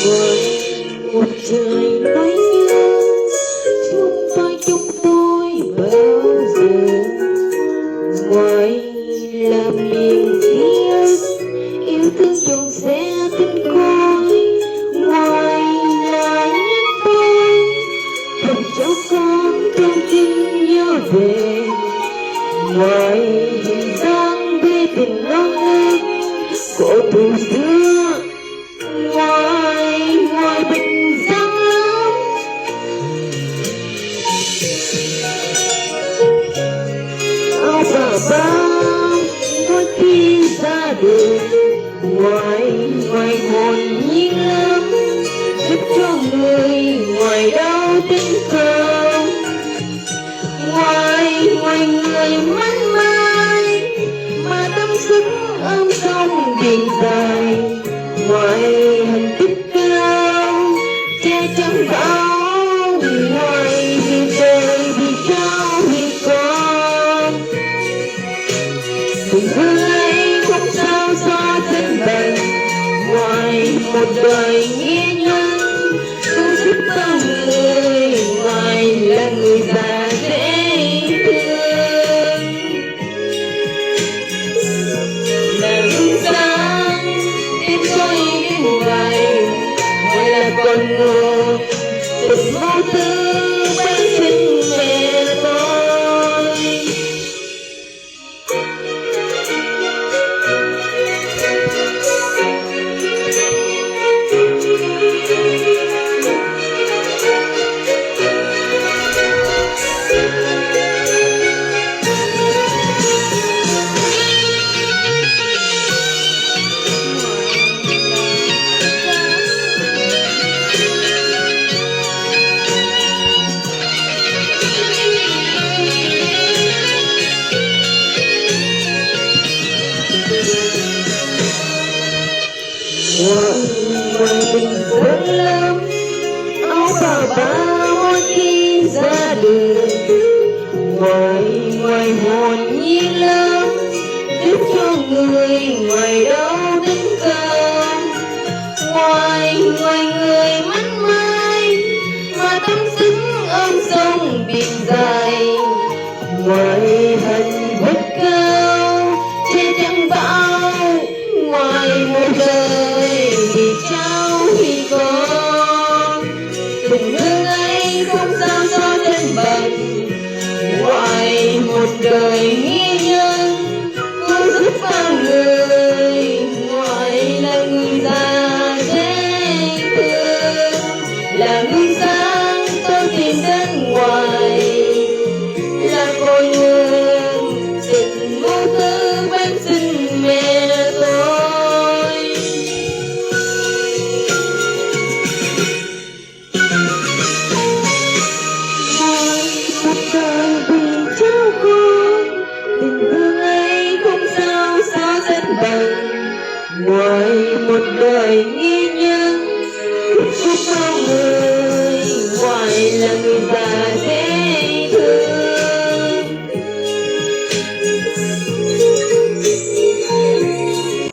ngoài một trời nói nhớ chúng tôi bao giờ ngoài là miền ký ức yêu thương tròn sẽ tinh khôi, ngoài là những tôi thầm cho con trong tim nhớ về, ngoài hình dáng bê tình non nước cổ thù xưa, ngoài bình dáng lắm áo bà bao mỗi khi ra đường, ngoài hồn nhiên lắm giúp cho người ngoài đau tình cơm, ngoài người mắn mai mà tâm sức ôm sông biển dài, ngoài hình tích cao che chắn bão, ngoài vì trời vì trao vì con tình thương ấy không sao so sánh bằng, ngoài một đời nghĩa nhân cứu giúp con người, ngoài là người già dễ thương là gương sáng tiếp tôi đến ngoài, ngoài là con ngô tình vô tư bên sinh mẹ tôi. Ngoài mình rất lắm áo bà mỗi khi ra đường, ngoài hồn nhiên lắm giúp cho người ngoài đau đớn cơm, ngoài người mắn mai mà tâm sức ôm sông biển dài, ngoài hạnh phúc cao che chắn bão, ngoài một đời vì trao vì con tình thương ấy không sao so sánh bằng, ngoài một đời nghĩa nhân cứu giúp con người, ngoài là người già dễ thương là gương sáng tôi tìm đến, ngoài là cội nguồn tình vô tư bên sinh mẹ tôi. Một đời vì cháu con tình thương ấy không sao so sánh bằng, ngoài một đời